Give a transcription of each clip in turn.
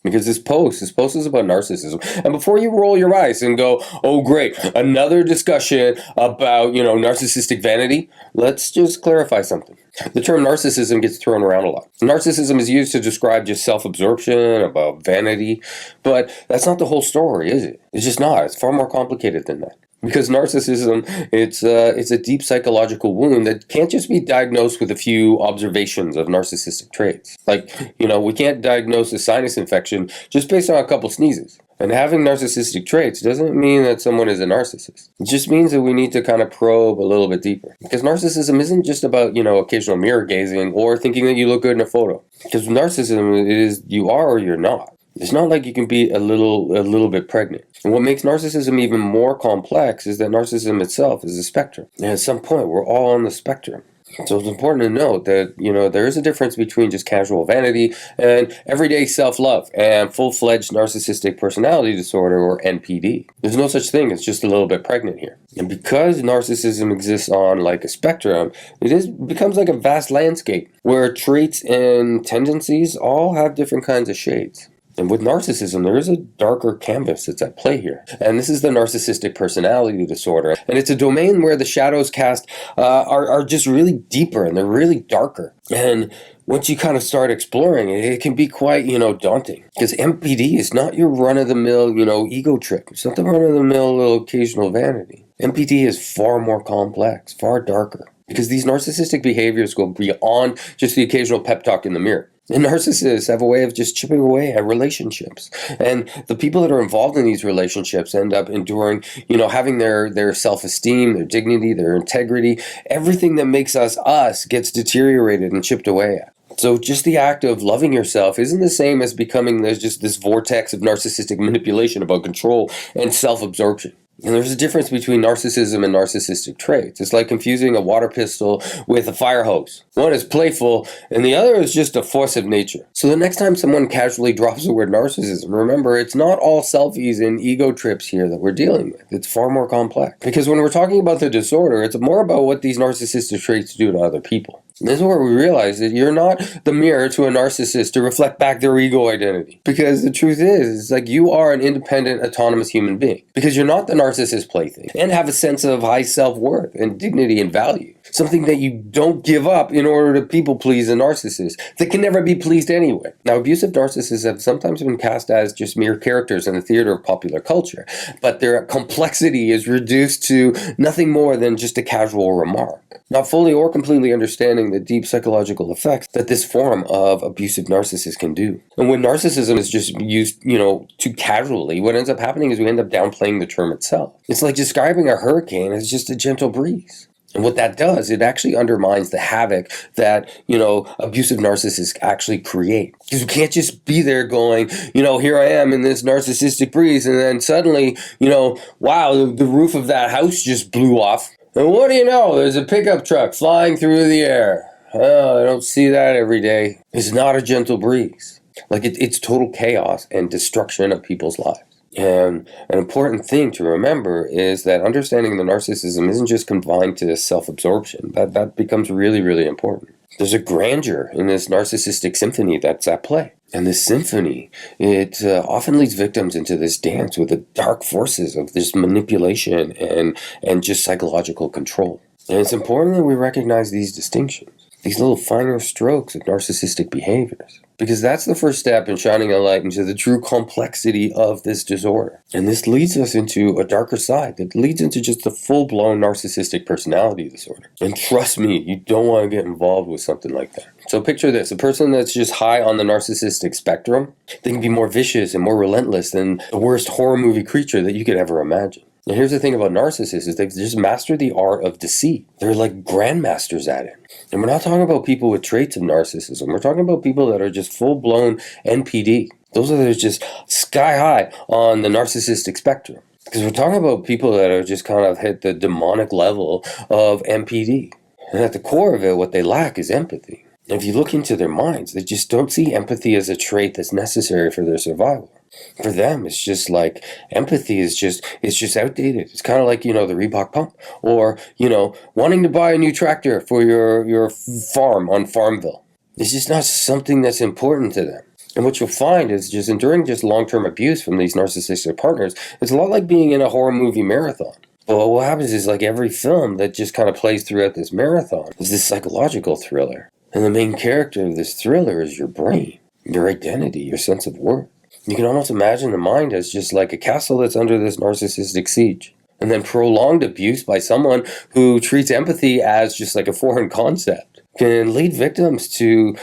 because this post is about narcissism. And before you roll your eyes and go, oh great, another discussion about, narcissistic vanity, let's just clarify something. The term narcissism gets thrown around a lot. Narcissism is used to describe just self-absorption, about vanity, but that's not the whole story, is it? It's just not. It's far more complicated than that. Because narcissism, it's a deep psychological wound that can't just be diagnosed with a few observations of narcissistic traits. Like, we can't diagnose a sinus infection just based on a couple sneezes. And having narcissistic traits doesn't mean that someone is a narcissist. It just means that we need to kind of probe a little bit deeper. Because narcissism isn't just about, occasional mirror gazing or thinking that you look good in a photo. Because narcissism is you are or you're not. It's not like you can be a little bit pregnant. And what makes narcissism even more complex is that narcissism itself is a spectrum. And at some point, we're all on the spectrum. So it's important to note that, there is a difference between just casual vanity and everyday self-love and full-fledged narcissistic personality disorder, or NPD. There's no such thing as just a little bit pregnant here. And because narcissism exists on like a spectrum, becomes like a vast landscape where traits and tendencies all have different kinds of shades. And with narcissism, there is a darker canvas that's at play here. And this is the narcissistic personality disorder. And it's a domain where the shadows cast are just really deeper and they're really darker. And once you kind of start exploring it, it can be quite, daunting. Because NPD is not your run-of-the-mill, ego trip. It's not the run-of-the-mill little occasional vanity. NPD is far more complex, far darker. Because these narcissistic behaviors go beyond just the occasional pep talk in the mirror. And narcissists have a way of just chipping away at relationships. And the people that are involved in these relationships end up enduring, having their self-esteem, their dignity, their integrity. Everything that makes us gets deteriorated and chipped away at. So just the act of loving yourself isn't the same as becoming this vortex of narcissistic manipulation about control and self-absorption. And there's a difference between narcissism and narcissistic traits. It's like confusing a water pistol with a fire hose. One is playful, and the other is just a force of nature. So the next time someone casually drops the word narcissism, remember, it's not all selfies and ego trips here that we're dealing with. It's far more complex. Because when we're talking about the disorder, it's more about what these narcissistic traits do to other people. And this is where we realize that you're not the mirror to a narcissist to reflect back their ego identity. Because the truth is, it's like you are an independent, autonomous human being. Because you're not the narcissist plaything. And have a sense of high self-worth and dignity and value. Something that you don't give up in order to people please a narcissist that can never be pleased anyway. Now, abusive narcissists have sometimes been cast as just mere characters in the theater of popular culture, but their complexity is reduced to nothing more than just a casual remark, not fully or completely understanding the deep psychological effects that this form of abusive narcissist can do. And when narcissism is just used, too casually, what ends up happening is we end up downplaying the term itself. It's like describing a hurricane as just a gentle breeze. And what that does, it actually undermines the havoc that, abusive narcissists actually create. Because you can't just be there going, here I am in this narcissistic breeze, and then suddenly, wow, the roof of that house just blew off. And what do you know? There's a pickup truck flying through the air. Oh, I don't see that every day. It's not a gentle breeze. Like it's total chaos and destruction of people's lives. And an important thing to remember is that understanding the narcissism isn't just confined to self-absorption. That becomes really, really important. There's a grandeur in this narcissistic symphony that's at play. And this symphony, it often leads victims into this dance with the dark forces of this manipulation and just psychological control. And it's important that we recognize these distinctions, these little finer strokes of narcissistic behaviors. Because that's the first step in shining a light into the true complexity of this disorder. And this leads us into a darker side that leads into just a full-blown narcissistic personality disorder. And trust me, you don't want to get involved with something like that. So picture this, a person that's just high on the narcissistic spectrum, they can be more vicious and more relentless than the worst horror movie creature that you could ever imagine. And here's the thing about narcissists is they've just mastered the art of deceit. They're like grandmasters at it. And we're not talking about people with traits of narcissism. We're talking about people that are just full-blown NPD. Those are just sky high on the narcissistic spectrum. Because we're talking about people that are just kind of hit the demonic level of NPD. And at the core of it, what they lack is empathy. And if you look into their minds, they just don't see empathy as a trait that's necessary for their survival. For them, it's just like empathy is just outdated. It's kind of like, the Reebok pump or, wanting to buy a new tractor for your farm on Farmville. It's just not something that's important to them. And what you'll find is just enduring just long-term abuse from these narcissistic partners, it's a lot like being in a horror movie marathon. But what happens is, like every film that just kind of plays throughout this marathon is this psychological thriller. And the main character of this thriller is your brain, your identity, your sense of worth. You can almost imagine the mind as just like a castle that's under this narcissistic siege. And then prolonged abuse by someone who treats empathy as just like a foreign concept can lead victims to,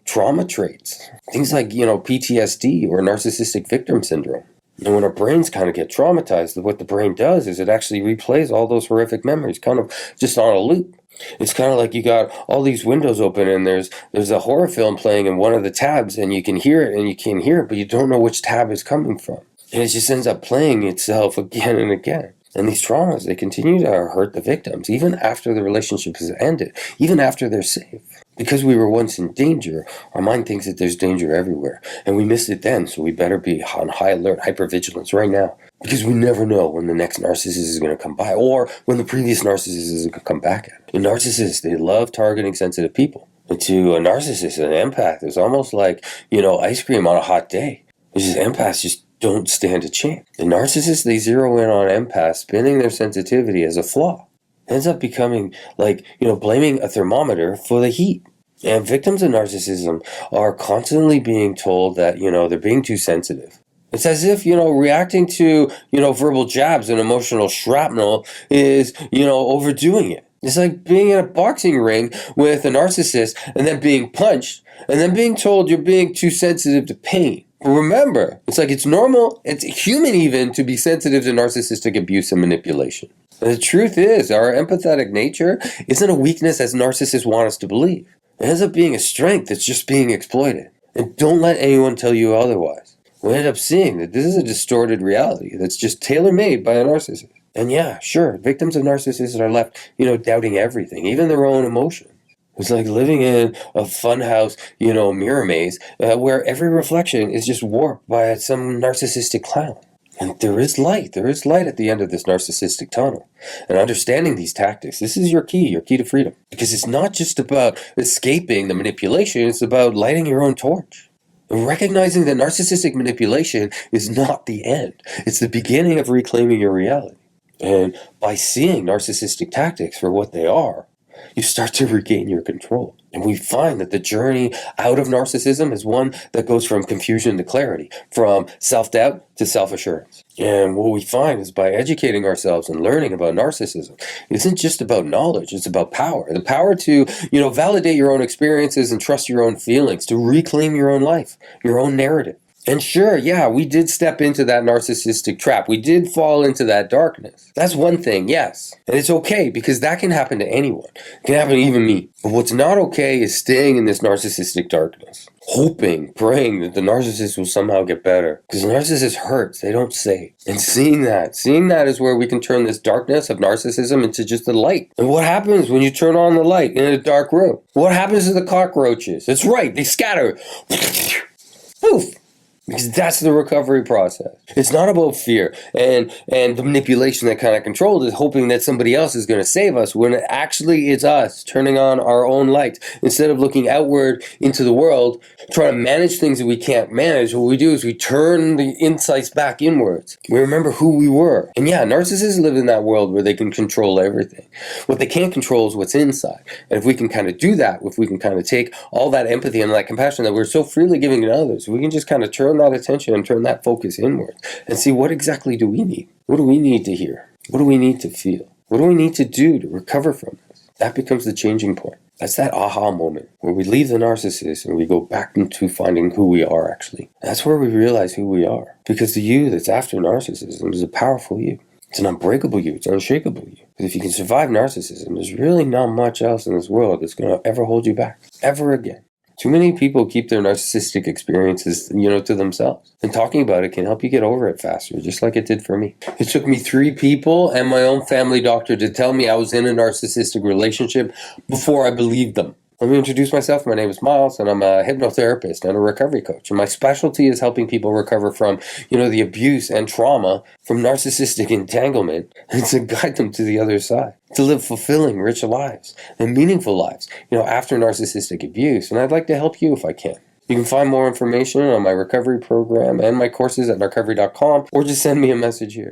trauma traits. Things like, PTSD or narcissistic victim syndrome. And when our brains kind of get traumatized, what the brain does is it actually replays all those horrific memories, kind of just on a loop. It's kind of like you got all these windows open and there's a horror film playing in one of the tabs and you can hear it and you can't hear it, but you don't know which tab it's coming from. And it just ends up playing itself again and again. And these traumas, they continue to hurt the victims, even after the relationship has ended, even after they're safe. Because we were once in danger, our mind thinks that there's danger everywhere. And we missed it then, so we better be on high alert, hypervigilance right now. Because we never know when the next narcissist is going to come by, or when the previous narcissist is going to come back at. And narcissists, they love targeting sensitive people. And to a narcissist, an empath, is almost like, ice cream on a hot day. It's just empaths just don't stand a chance. The narcissists, they zero in on empaths, spinning their sensitivity as a flaw. It ends up becoming like, blaming a thermometer for the heat. And victims of narcissism are constantly being told that, they're being too sensitive. It's as if, reacting to, verbal jabs and emotional shrapnel is, overdoing it. It's like being in a boxing ring with a narcissist and then being punched and then being told you're being too sensitive to pain. Remember, it's like it's normal, it's human even, to be sensitive to narcissistic abuse and manipulation. And the truth is, our empathetic nature isn't a weakness as narcissists want us to believe. It ends up being a strength that's just being exploited. And don't let anyone tell you otherwise. We end up seeing that this is a distorted reality that's just tailor-made by a narcissist. And yeah, sure, victims of narcissists are left, doubting everything, even their own emotions. It's like living in a funhouse, mirror maze where every reflection is just warped by some narcissistic clown. And there is light at the end of this narcissistic tunnel. And understanding these tactics, this is your key to freedom. Because it's not just about escaping the manipulation, it's about lighting your own torch. And recognizing that narcissistic manipulation is not the end. It's the beginning of reclaiming your reality. And by seeing narcissistic tactics for what they are, you start to regain your control. And we find that the journey out of narcissism is one that goes from confusion to clarity, from self-doubt to self-assurance. And what we find is by educating ourselves and learning about narcissism, it isn't just about knowledge, it's about power. The power to, validate your own experiences and trust your own feelings, to reclaim your own life, your own narrative. And sure, yeah, we did step into that narcissistic trap. We did fall into that darkness. That's one thing, yes. And it's okay, because that can happen to anyone. It can happen to even me. But what's not okay is staying in this narcissistic darkness. Hoping, praying that the narcissist will somehow get better. Because the narcissist hurts, they don't save. And seeing that is where we can turn this darkness of narcissism into just the light. And what happens when you turn on the light in a dark room? What happens to the cockroaches? That's right, they scatter. Poof. Because that's the recovery process. It's not about fear and the manipulation that kind of controls it, hoping that somebody else is going to save us, when actually it's us turning on our own light. Instead of looking outward into the world, trying to manage things that we can't manage, what we do is we turn the insights back inwards. We remember who we were. And yeah, narcissists live in that world where they can control everything. What they can't control is what's inside. And if we can kind of do that, if we can kind of take all that empathy and that compassion that we're so freely giving to others, we can just kind of turn that attention and turn that focus inward and see, what exactly do we need? What do we need to hear? What do we need to feel? What do we need to do to recover from this? That becomes the changing point. That's that aha moment where we leave the narcissist and we go back into finding who we are actually. That's where we realize who we are. Because the you that's after narcissism is a powerful you. It's an unbreakable you. It's an unshakable you. Because if you can survive narcissism, there's really not much else in this world that's going to ever hold you back. Ever again. Too many people keep their narcissistic experiences, to themselves. And talking about it can help you get over it faster, just like it did for me. It took me 3 people and my own family doctor to tell me I was in a narcissistic relationship before I believed them. Let me introduce myself. My name is Miles, and I'm a hypnotherapist and a recovery coach. And my specialty is helping people recover from, the abuse and trauma from narcissistic entanglement, and to guide them to the other side, to live fulfilling, rich lives and meaningful lives, after narcissistic abuse. And I'd like to help you if I can. You can find more information on my recovery program and my courses at narcovery.com, or just send me a message here.